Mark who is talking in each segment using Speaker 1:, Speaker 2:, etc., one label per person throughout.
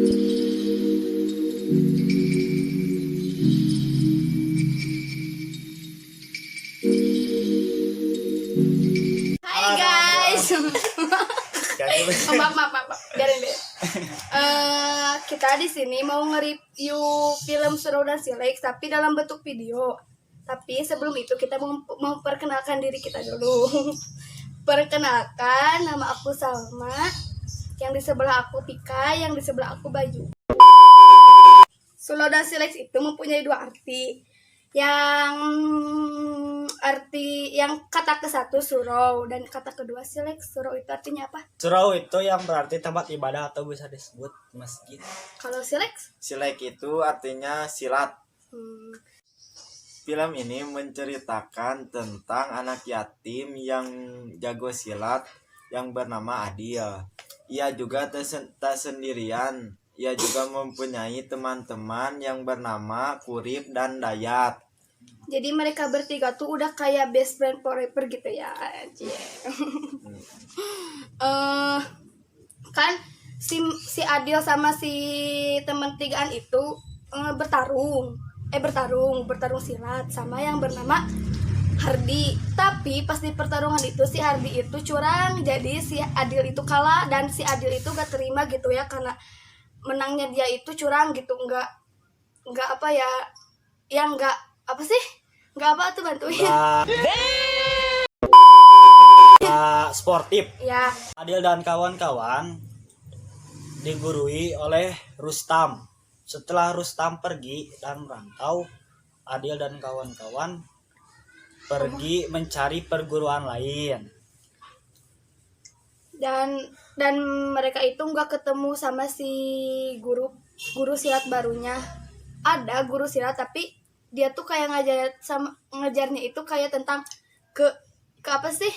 Speaker 1: Hai guys. Maaf, biarin deh. Kita di sini mau nge-review film Surau dan Silex tapi dalam bentuk video. Tapi sebelum itu kita mau memperkenalkan diri kita dulu. Perkenalkan, nama aku Salma. Yang di sebelah aku Tika, yang di sebelah aku Bayu. Surau dan Silex itu mempunyai dua arti. Yang kata ke satu surau dan kata kedua silex. Surau itu artinya apa?
Speaker 2: Surau itu yang berarti tempat ibadah atau bisa disebut masjid.
Speaker 1: Kalau silex?
Speaker 3: Silex itu artinya silat.
Speaker 1: Hmm.
Speaker 3: Film ini menceritakan tentang anak yatim yang jago silat yang bernama Adil. Ia juga tak sendirian. Ia juga mempunyai teman-teman yang bernama Kurip dan Dayat.
Speaker 1: Jadi mereka bertiga tuh udah kayak best friend forever gitu ya. Kan si Adil sama si teman tigaan itu bertarung silat sama yang bernama Hardi. Tapi pas di pertarungan itu si Hardi itu curang, jadi si Adil itu kalah dan si Adil itu gak terima gitu ya, karena menangnya dia itu curang gitu, nggak apa ya, yang nggak apa sih, nggak apa tuh bantuin.
Speaker 2: Sportif.
Speaker 1: Ya.
Speaker 2: Adil dan kawan-kawan digurui oleh Rustam. Setelah Rustam pergi dan merantau, Adil dan kawan-kawan pergi mencari perguruan lain.
Speaker 1: Dan mereka itu nggak ketemu sama si guru silat barunya. Ada guru silat tapi dia tuh kayak ngajarnya itu kayak tentang ke apa sih,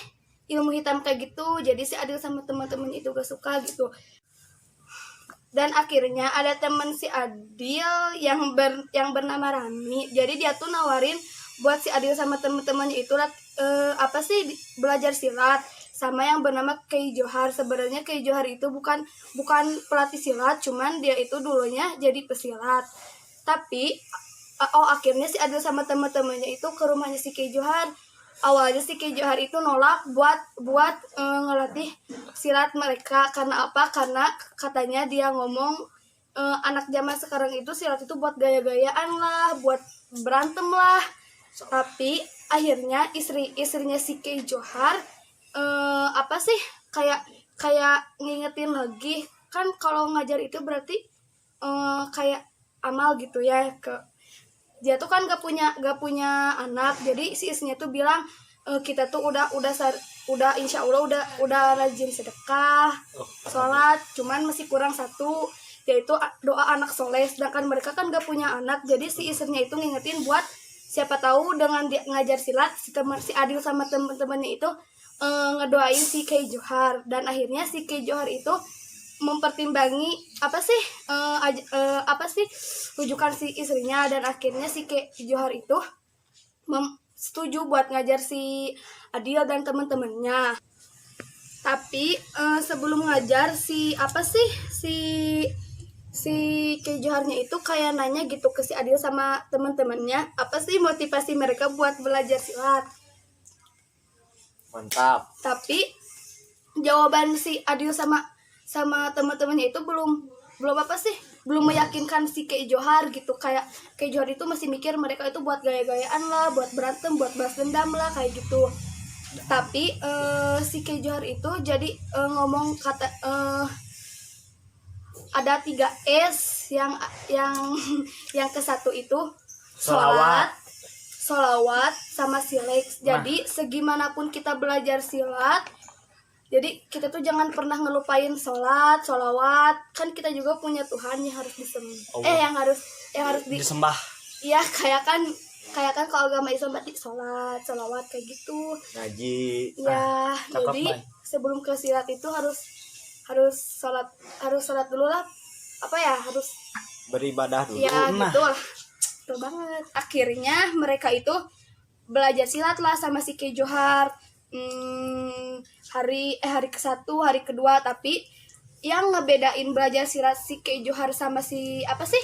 Speaker 1: ilmu hitam kayak gitu. Jadi si Adil sama teman-temannya itu gak suka gitu. Dan akhirnya ada teman si Adil yang bernama Rami. Jadi dia tuh nawarin buat si Adil sama teman-temannya itu belajar silat sama yang bernama Kei Johar. Sebenarnya Kei Johar itu bukan pelatih silat, cuman dia itu dulunya jadi pesilat. Tapi akhirnya si Adil sama teman-temannya itu ke rumahnya si Kei Johar. Awalnya si Kei Johar itu nolak buat ngelatih silat mereka. Karena apa? Karena katanya dia ngomong anak zaman sekarang itu silat itu buat gaya-gayaan lah, buat berantem lah. Tapi akhirnya istrinya si Kei Johar kayak ngingetin lagi, kan kalau ngajar itu berarti kayak amal gitu ya, dia tuh kan gak punya anak. Jadi si istrinya tuh bilang kita tuh udah insya Allah udah rajin sedekah, sholat, cuman masih kurang satu, yaitu doa anak soleh. Sedangkan mereka kan gak punya anak. Jadi si istrinya itu ngingetin buat siapa tahu dengan dia ngajar silat si Adil sama teman-temannya itu ngedoain si Kei Johar. Dan akhirnya si Kei Johar itu mempertimbangi rujukan si istrinya, dan akhirnya si Kei Johar itu setuju buat ngajar si Adil dan teman-temannya. Tapi sebelum ngajar si Kei Joharnya itu kayak nanya gitu ke si Adil sama teman-temannya, apa sih motivasi mereka buat belajar silat.
Speaker 3: Mantap.
Speaker 1: Tapi jawaban si Adil sama teman-temannya itu belum meyakinkan si Kei Johar gitu. Kayak Kei Johar itu masih mikir mereka itu buat gaya-gayaan lah, buat berantem, buat balas dendam lah kayak gitu. Tapi si Kei Johar itu jadi ngomong kata ada 3 S yang ke satu itu Sholawat sama silex. Jadi segimanapun kita belajar silat, jadi kita tuh jangan pernah ngelupain sholawat. Kan kita juga punya Tuhan yang harus disembah. Yang harus
Speaker 2: disembah.
Speaker 1: Iya, kayak kan kalau agama Islam berarti sholawat kayak gitu.
Speaker 3: Ngaji.
Speaker 1: Ya, jadi sebelum ke silat itu harus sholat dulu lah. Harus
Speaker 3: Beribadah dulu.
Speaker 1: ya gitu lah. Betul banget. Akhirnya mereka itu belajar silat lah sama si Kei Johar hari ke-1, hari kedua. Tapi yang ngebedain belajar silat si Kei Johar sama si apa sih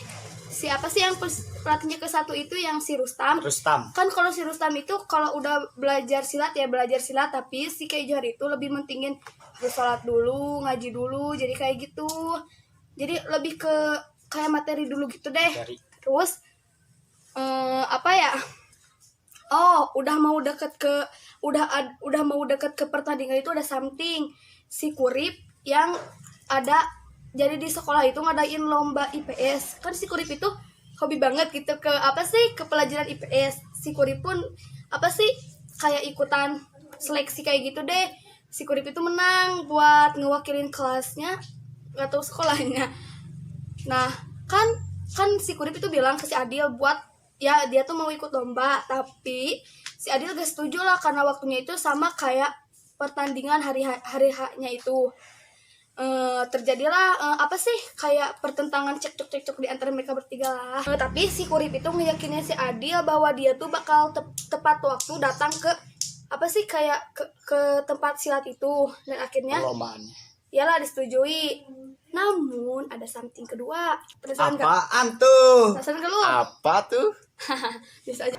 Speaker 1: yang pelatihnya ke satu itu yang si Rustam. Kan kalau si Rustam itu kalau udah belajar silat ya belajar silat, tapi si Kei Johar itu lebih mentingin harus sholat dulu, ngaji dulu, jadi kayak gitu. Jadi lebih ke kayak materi dulu gitu deh. Terus apa ya? Oh, udah mau deket ke pertandingan itu ada something. Si Kurip yang ada, jadi di sekolah itu ngadain lomba IPS. Kan si Kurip itu hobi banget gitu ke apa sih? Ke pelajaran IPS. Si Kurip pun apa sih? Kayak ikutan seleksi kayak gitu deh. Si Kurip itu menang buat ngewakilin kelasnya atau sekolahnya. Nah, kan si Kurip itu bilang ke si Adil buat ya dia tuh mau ikut lomba, tapi si Adil gak setuju lah karena waktunya itu sama kayak pertandingan hari H-nya itu. Terjadilah apa sih kayak pertentangan cekcok di antara mereka bertiga lah. Tapi si Kurip itu ngeyakinin si Adil bahwa dia tuh bakal tepat waktu datang ke apa sih kayak ke tempat silat itu, dan akhirnya
Speaker 2: perlombaannya
Speaker 1: iyalah disetujui. Namun ada something kedua. Penasaran gak?
Speaker 3: Apaan tuh?
Speaker 1: Penasaran gak lu?
Speaker 3: Apa tuh?
Speaker 1: Bisa aja.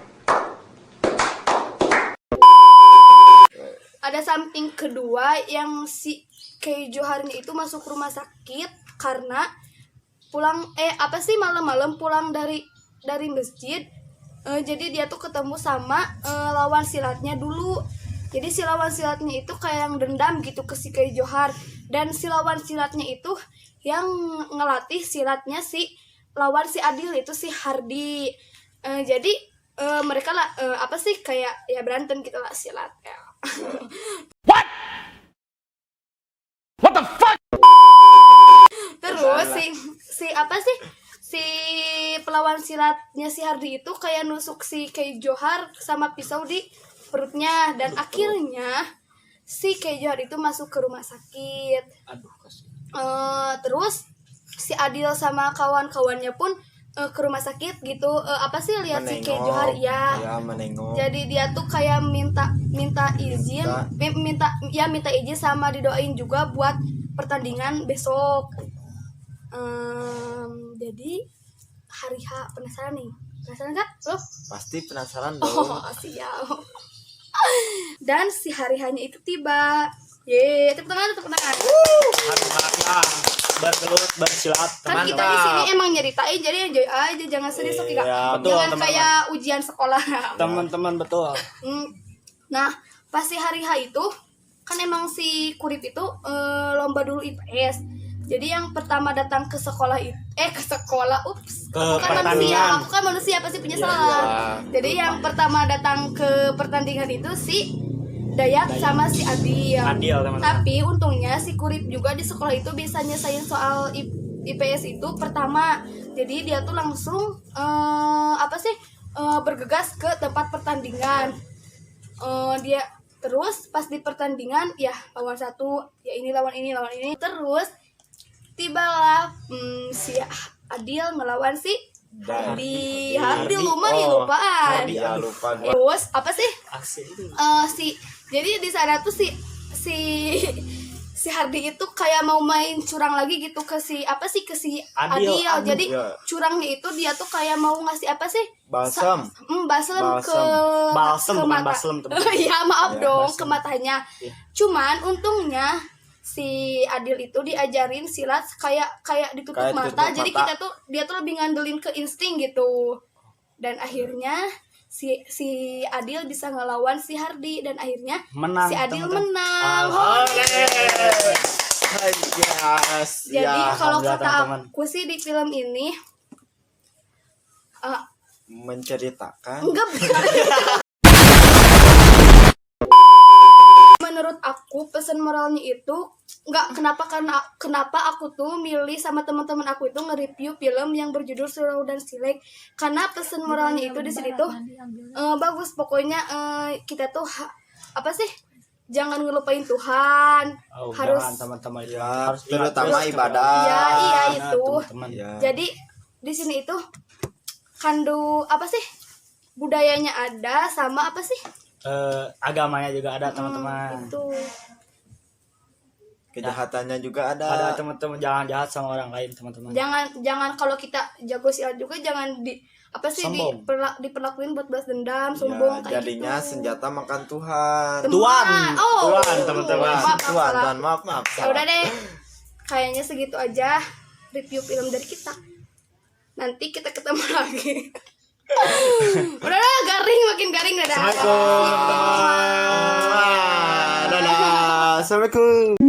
Speaker 1: Ada something kedua yang si Kei Joharnya itu masuk rumah sakit karena pulang malam-malam pulang dari masjid. Jadi dia tuh ketemu sama lawan silatnya dulu. Jadi si lawan silatnya itu kayak yang dendam gitu ke si Kei Johar, dan si lawan silatnya itu yang ngelatih silatnya si lawan si Adil itu si Hardi. Jadi mereka lah apa sih kayak ya berantem gitu lah silat ya.
Speaker 4: What the fuck?
Speaker 1: Terus si pelawan silatnya si Hardi itu kayak nusuk si Kei Johar sama pisau di perutnya, dan akhirnya si Kei Johar itu masuk ke rumah sakit.
Speaker 2: aduh kasih
Speaker 1: Terus si Adil sama kawan-kawannya pun ke rumah sakit gitu. Lihat si Kei Johar ya
Speaker 3: menengok.
Speaker 1: jadi dia tuh kayak minta izin minta izin sama didoain juga buat pertandingan besok. Jadi hari H, penasaran gak lo?
Speaker 3: Pasti penasaran dong.
Speaker 1: Siap. Dan si hari H-nya itu tiba. Tepuk tangan.
Speaker 2: hari-harinya bergelut bersilat
Speaker 1: Kan kita di sini emang nyeritain, jadi enjoy aja, jangan serius oke gak?
Speaker 2: betul,
Speaker 1: Jangan
Speaker 2: teman-teman.
Speaker 1: kayak ujian sekolah.
Speaker 2: teman-teman betul.
Speaker 1: Nah, pas si hari H itu kan emang si Kurip itu lomba dulu IPS. Jadi yang pertama datang ke sekolah
Speaker 2: pertandingan.
Speaker 1: Aku kan manusia pasti punya salah. Jadi yang pertama datang ke pertandingan itu si Dayat sama si Adil,
Speaker 2: teman-teman.
Speaker 1: Tapi untungnya si Kurip juga di sekolah itu bisa nyesain soal IPS itu pertama. Jadi dia tuh langsung bergegas ke tempat pertandingan. Dia terus pas di pertandingan ya lawan satu, ya ini lawan ini. Terus tibalah si Adil ngelawan si Hardi lupaan.
Speaker 3: Iya lupa gua.
Speaker 1: Terus
Speaker 2: Aksi itu
Speaker 1: jadi di sana tuh si Hardi itu kayak mau main curang lagi gitu ke si Adil. Jadi curangnya itu dia tuh kayak mau ngasih
Speaker 3: Balsam.
Speaker 1: balsam ke
Speaker 2: bukan
Speaker 1: mata.
Speaker 2: balsam, teman.
Speaker 1: Ya maaf
Speaker 3: Ya,
Speaker 1: dong,
Speaker 3: balsam.
Speaker 1: ke matanya.
Speaker 2: Iya.
Speaker 1: Cuman untungnya si Adil itu diajarin silat kayak ditutup
Speaker 3: Kayak
Speaker 1: mata.
Speaker 3: ditutup
Speaker 1: Jadi
Speaker 3: mata.
Speaker 1: dia tuh lebih ngandelin ke insting gitu. Dan akhirnya si Adil bisa ngelawan si Hardi, dan akhirnya
Speaker 2: Menang,
Speaker 1: si Adil
Speaker 2: teman-teman.
Speaker 1: menang.
Speaker 3: Yes.
Speaker 1: Jadi
Speaker 3: Ya,
Speaker 1: kalau
Speaker 2: alhamdulillah,
Speaker 1: kata
Speaker 2: teman-teman.
Speaker 1: aku sih di film ini
Speaker 3: menceritakan
Speaker 1: enggak menurut aku pesan moralnya itu enggak, kenapa aku tuh milih sama teman-teman aku itu nge-review film yang berjudul Surau dan Silek, karena pesan moralnya itu di sini tuh bagus. Pokoknya kita tuh jangan ngelupain Tuhan. Harus
Speaker 2: jangan, teman-teman.
Speaker 3: ya,
Speaker 2: Harus
Speaker 3: terutama
Speaker 2: ingat
Speaker 3: ibadah.
Speaker 1: Iya,
Speaker 2: Nah,
Speaker 1: itu.
Speaker 2: teman-teman.
Speaker 3: Ya.
Speaker 1: Jadi di sini itu kandu budayanya ada sama
Speaker 2: Agamanya juga ada, teman-teman.
Speaker 1: itu.
Speaker 3: kejahatannya juga
Speaker 2: Ada
Speaker 3: ada.
Speaker 2: teman-teman jangan jahat sama orang lain teman-teman.
Speaker 1: Jangan kalau kita jago silat juga jangan
Speaker 2: Sombong.
Speaker 1: diperlakuin buat balas dendam,
Speaker 3: Ya,
Speaker 1: sombong kayak
Speaker 3: jadinya
Speaker 1: gitu.
Speaker 3: senjata makan Tuhan.
Speaker 2: Tuan,
Speaker 1: Oh,
Speaker 2: Tuan, teman-teman.
Speaker 1: maaf,
Speaker 3: Tuhan,
Speaker 1: salah.
Speaker 3: maaf.
Speaker 1: Ya udah deh, kayaknya segitu aja review film dari kita. Nanti kita ketemu lagi. Udah lah, makin garing dadah.
Speaker 2: Assalamualaikum.
Speaker 3: Dadah. Assalamualaikum.